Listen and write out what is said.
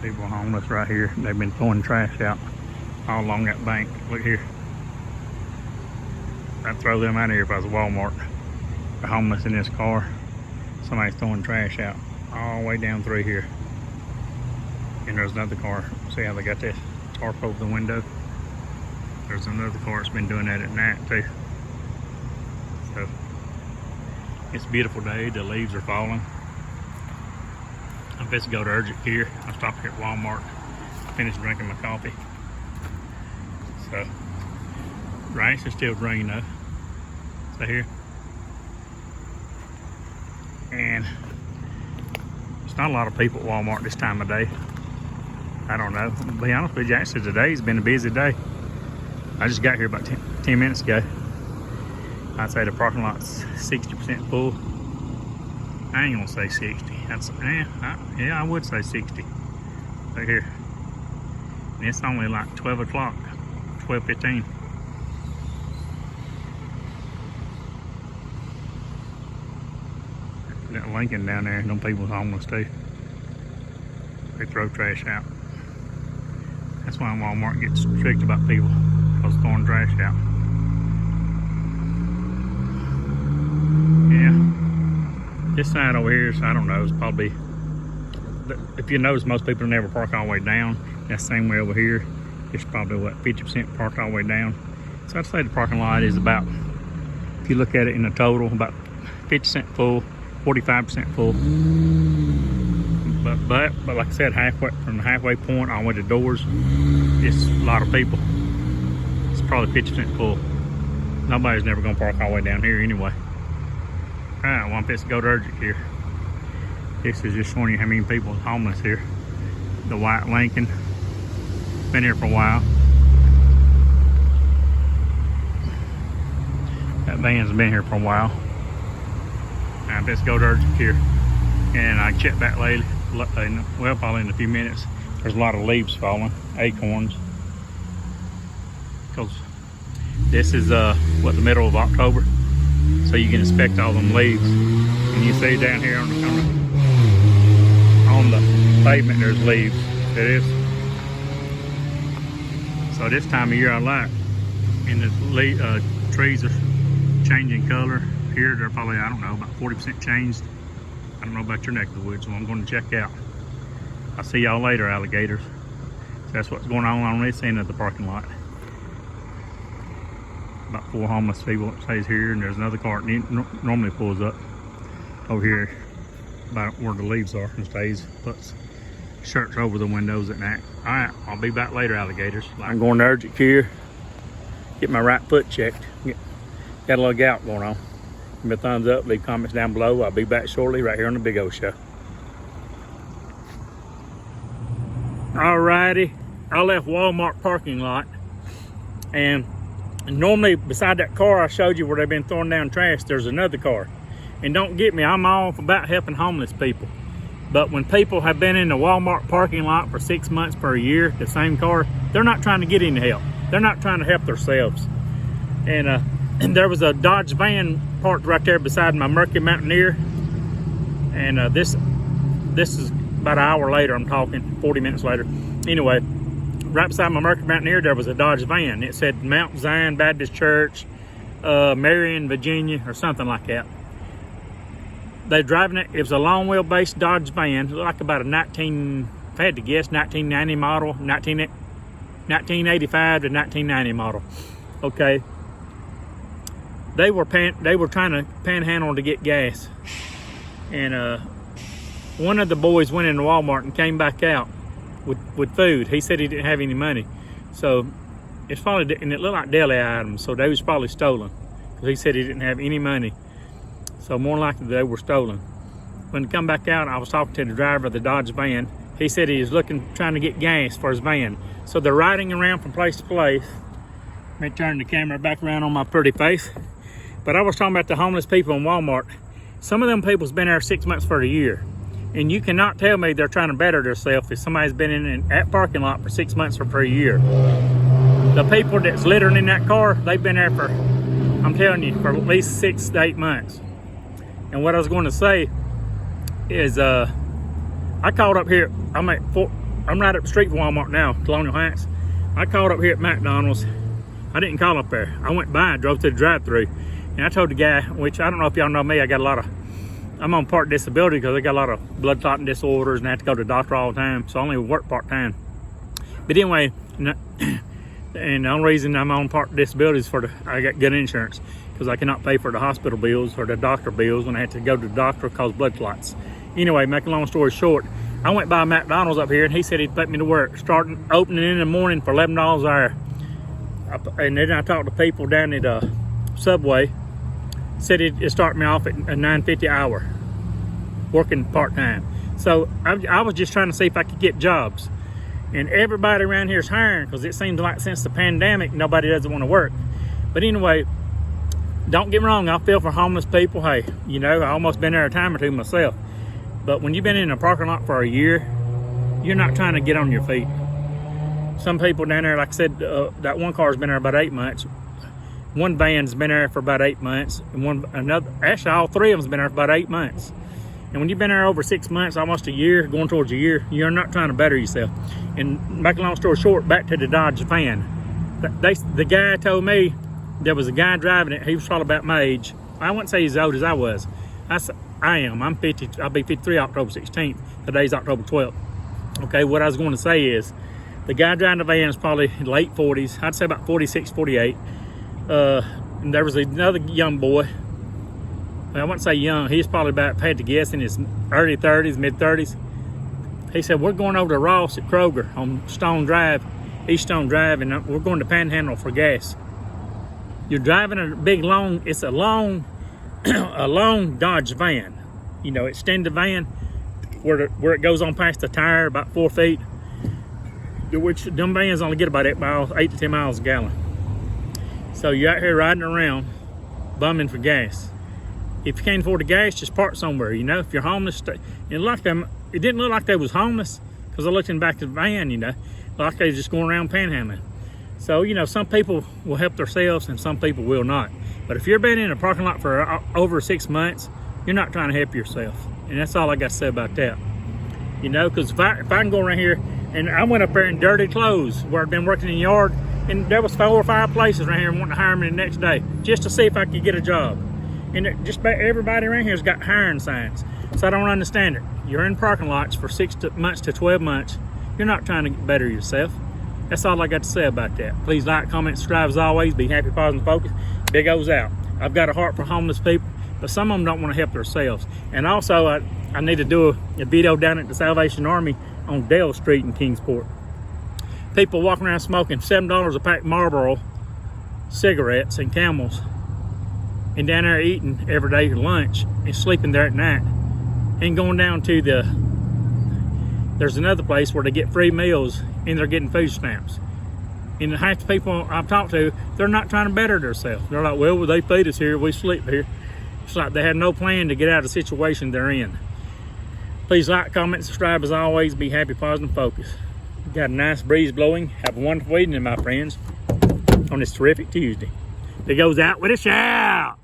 People homeless right here. They've been throwing trash out all along that bank. Look here. I'd throw them out of here if I was a Walmart. They're homeless in this car. Somebody's throwing trash out all the way down through here. And there's another car. See how they got that tarp over the window? There's another car that's been doing that at night too. So it's a beautiful day. The leaves are falling. I'm supposed to go to urgent care. I stopped here at Walmart, finished drinking my coffee. So rice is still green though. So here. And it's not a lot of people at Walmart this time of day. I don't know. To be honest with you, actually today's been a busy day. I just got here about 10 minutes ago. I'd say the parking lot's 60% full. I ain't gonna say 60. That's yeah, I would say 60. Right here. And it's only like 12 o'clock, 12:15. That Lincoln down there, them people's homeless too. They throw trash out. That's why Walmart gets strict about people, because throwing trash out. Yeah. This side over here, so I don't know, it's probably, if you notice, most people never park all the way down. That same way over here, it's probably what, 50% parked all the way down. So I'd say the parking lot is about, if you look at it in the total, about 50% full, 45% full. But like I said, halfway from the halfway point all the way to the doors, it's a lot of people. It's probably 50% full. Nobody's never gonna park all the way down here anyway. All right, well, I'm supposed to go to urgent care. This is just showing you how many people are homeless here. The white Lincoln, been here for a while. That van's been here for a while. I'm supposed to go to urgent care, and I check back later. Well, probably in a few minutes. There's a lot of leaves falling, acorns, because this is what, the middle of October, so you can inspect all them leaves. And you see down here on the pavement, there's leaves. It is. So this time of year I like, and the trees are changing color. Here they're probably, I don't know, about 40% changed. I don't know about your neck of the woods, so I'm going to check out. I'll see y'all later, alligators. So that's what's going on this end of the parking lot. About 4 homeless people that stays here, and there's another car that normally pulls up over here about where the leaves are and stays, puts shirts over the windows at night. All right, I'll be back later, alligators. I'm going to urgent care, get my right foot checked. Got a little gout going on. Give me a thumbs up, leave comments down below. I'll be back shortly right here on the Big O Show. Alrighty, I left Walmart parking lot, and normally beside that car I showed you where they've been throwing down trash, there's another car. And don't get me, I'm all about helping homeless people. But when people have been in the Walmart parking lot for 6 months per year, the same car, they're not trying to get any help. They're not trying to help themselves. And there was a Dodge van parked right there beside my Murky Mountaineer, and this is about an hour later. I'm talking 40 minutes later. Anyway, right beside my Murky Mountaineer there was a Dodge van. It said Mount Zion Baptist Church, Marion, Virginia, or something like that. They're driving it. It was a long wheelbase Dodge van, like about a 1990 model, 1985 to 1990 model. Okay. They were trying to panhandle to get gas, and one of the boys went into Walmart and came back out with food. He said he didn't have any money, so it's probably, and it looked like deli items, so they was probably stolen, because he said he didn't have any money. So more likely they were stolen. When he come back out, I was talking to the driver of the Dodge van. He said he was trying to get gas for his van. So they're riding around from place to place. Let me turn the camera back around on my pretty face. But I was talking about the homeless people in Walmart. Some of them people's been there 6 months for a year. And you cannot tell me they're trying to better themselves if somebody's been in that parking lot for 6 months or for a year. The people that's littering in that car, they've been there for, I'm telling you, for at least 6 to 8 months. And what I was going to say is, I called up here, I'm at I'm right up the street from Walmart now, Colonial Heights. I called up here at McDonald's. I didn't call up there. I went by, drove to the drive-thru, and I told the guy, which I don't know if y'all know me, I'm on part disability because I got a lot of blood clotting disorders and I have to go to the doctor all the time, so I only work part-time. But anyway, and the only reason I'm on part disability is I got good insurance because I cannot pay for the hospital bills or the doctor bills when I have to go to the doctor cause blood clots. Anyway, make a long story short, I went by McDonald's up here and he said he'd put me to work, opening in the morning for $11 an hour. And then I talked to people down at Subway, said it'd start me off at $9.50 an hour, working part-time. So I was just trying to see if I could get jobs. And everybody around here is hiring because it seems like since the pandemic, nobody doesn't want to work. But anyway, don't get me wrong, I feel for homeless people. Hey, you know, I almost been there a time or two myself. But when you've been in a parking lot for a year, you're not trying to get on your feet. Some people down there, like I said, that one car's been there about 8 months. One van's been there for about 8 months. And actually all three of them's been there for about 8 months. And when you've been there over 6 months, almost a year, going towards a year, you're not trying to better yourself. And make a long story short, back to the Dodge van. The guy told me there was a guy driving it. He was probably about my age. I wouldn't say he's as old as I was. I am. I'm 50. I'll be 53 October 16th. Today's October 12th. Okay, what I was going to say is the guy driving the van is probably late 40s. I'd say about 46, 48. And there was another young boy. I wouldn't say young. He's probably about, had to guess, in his early 30s, mid 30s. He said, we're going over to Ross at Kroger on Stone Drive, East Stone Drive, and we're going to Panhandle for gas. You're driving a big long, it's a long Dodge van. You know, extended van where it goes on past the tire about 4 feet, which them vans only get about 8 to 10 miles a gallon. So you're out here riding around, bumming for gas. If you can't afford the gas, just park somewhere. You know, if you're homeless, it didn't look like they was homeless because I looked in the back of the van, you know, like they was just going around panhandling. So, you know, some people will help themselves and some people will not. But if you're been in a parking lot for over 6 months, you're not trying to help yourself. And that's all I got to say about that. You know, because if I can go around here, and I went up there in dirty clothes where I'd been working in the yard, and there was 4 or 5 places around here wanting to hire me the next day just to see if I could get a job. And just about everybody around here's got hiring signs. So I don't understand it. You're in parking lots for 6 months to 12 months. You're not trying to better yourself. That's all I got to say about that. Please like, comment, subscribe as always. Be happy, positive, focused. Big O's out. I've got a heart for homeless people, but some of them don't want to help themselves. And also, I need to do a video down at the Salvation Army on Dale Street in Kingsport. People walking around smoking $7 a pack Marlboro cigarettes and Camels, and down there eating every day for lunch and sleeping there at night, and going down to there's another place where they get free meals and they're getting food stamps. And half the people I've talked to, they're not trying to better themselves. They're like, well, they feed us here, we sleep here. It's like they have no plan to get out of the situation they're in. Please like, comment, subscribe as always. Be happy, positive, focused. Got a nice breeze blowing. Have a wonderful evening, my friends, on this terrific Tuesday. It goes out with a shout.